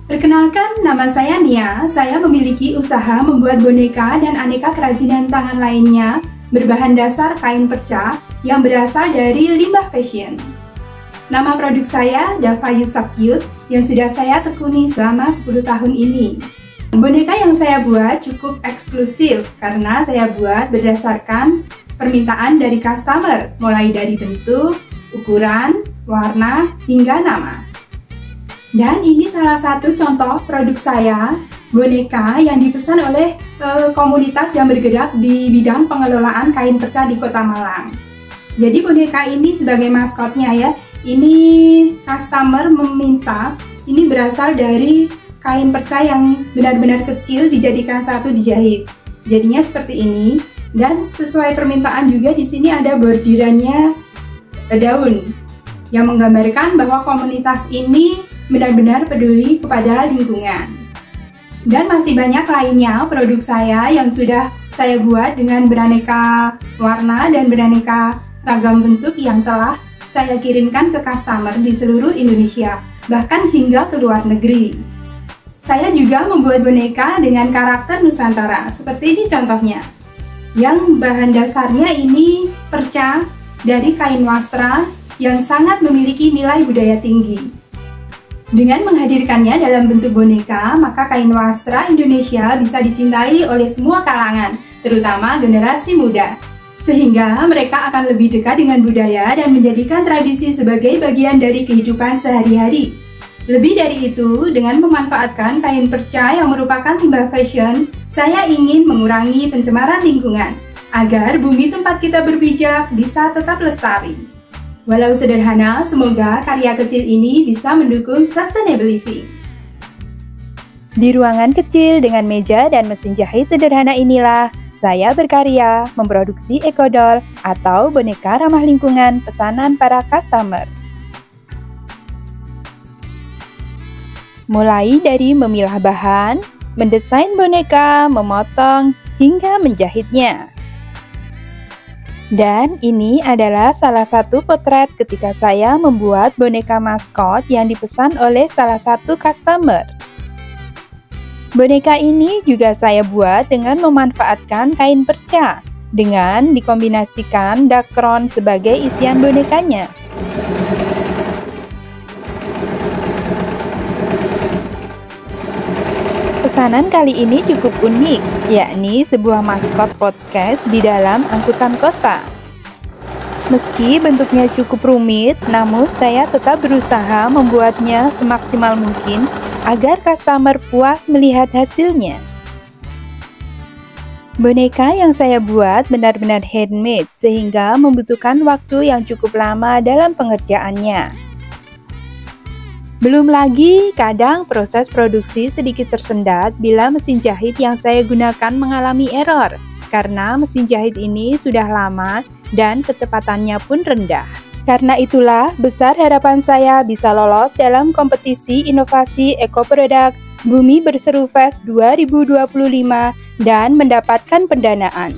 Perkenalkan, nama saya Nia. Saya memiliki usaha membuat boneka dan aneka kerajinan tangan lainnya berbahan dasar kain perca yang berasal dari limbah fashion. Nama produk saya Davayu So Cute yang sudah saya tekuni selama 10 tahun ini. Boneka yang saya buat cukup eksklusif karena saya buat berdasarkan permintaan dari customer, mulai dari bentuk, ukuran, warna, hingga nama. Dan ini salah satu contoh produk saya, boneka yang dipesan oleh komunitas yang bergerak di bidang pengelolaan kain perca di Kota Malang. Jadi boneka ini sebagai maskotnya ya, ini customer meminta, ini berasal dari kain perca yang benar-benar kecil dijadikan satu dijahit. Jadinya seperti ini, dan sesuai permintaan juga di sini ada bordirannya daun yang menggambarkan bahwa komunitas ini benar-benar peduli kepada lingkungan. Dan masih banyak lainnya produk saya yang sudah saya buat dengan beraneka warna dan beraneka ragam bentuk yang telah saya kirimkan ke customer di seluruh Indonesia, bahkan hingga ke luar negeri. Saya juga membuat boneka dengan karakter Nusantara, seperti ini contohnya. Yang bahan dasarnya ini perca dari kain wastra yang sangat memiliki nilai budaya tinggi. Dengan menghadirkannya dalam bentuk boneka, maka kain wastra Indonesia bisa dicintai oleh semua kalangan, terutama generasi muda. Sehingga mereka akan lebih dekat dengan budaya dan menjadikan tradisi sebagai bagian dari kehidupan sehari-hari. Lebih dari itu, dengan memanfaatkan kain perca yang merupakan limbah fashion, saya ingin mengurangi pencemaran lingkungan, agar bumi tempat kita berpijak bisa tetap lestari. Walau sederhana, semoga karya kecil ini bisa mendukung sustainability. Di ruangan kecil dengan meja dan mesin jahit sederhana inilah, saya berkarya memproduksi ekodol atau boneka ramah lingkungan pesanan para customer. Mulai dari memilah bahan, mendesain boneka, memotong, hingga menjahitnya. Dan ini adalah salah satu potret ketika saya membuat boneka maskot yang dipesan oleh salah satu customer. Boneka ini juga saya buat dengan memanfaatkan kain perca, dengan dikombinasikan dakron sebagai isian bonekanya. Pesanan kali ini cukup unik, yakni sebuah maskot podcast di dalam angkutan kota. Meski bentuknya cukup rumit, namun saya tetap berusaha membuatnya semaksimal mungkin agar customer puas melihat hasilnya. Boneka yang saya buat benar-benar handmade, sehingga membutuhkan waktu yang cukup lama dalam pengerjaannya. Belum lagi, kadang proses produksi sedikit tersendat bila mesin jahit yang saya gunakan mengalami error, karena mesin jahit ini sudah lama dan kecepatannya pun rendah. Karena itulah, besar harapan saya bisa lolos dalam kompetisi inovasi ekoproduk Bumi Berseru Fest 2025 dan mendapatkan pendanaan.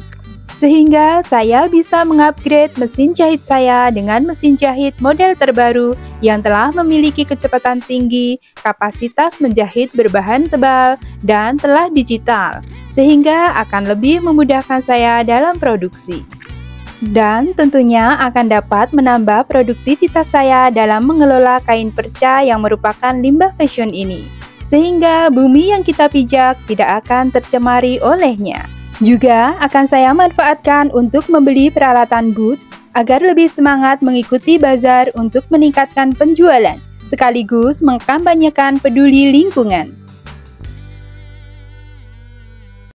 Sehingga saya bisa mengupgrade mesin jahit saya dengan mesin jahit model terbaru yang telah memiliki kecepatan tinggi, kapasitas menjahit berbahan tebal, dan telah digital, sehingga akan lebih memudahkan saya dalam produksi. Dan tentunya akan dapat menambah produktivitas saya dalam mengelola kain perca yang merupakan limbah fashion ini, sehingga bumi yang kita pijak tidak akan tercemari olehnya. Juga akan saya manfaatkan untuk membeli peralatan booth agar lebih semangat mengikuti bazar untuk meningkatkan penjualan, sekaligus mengkampanyekan peduli lingkungan.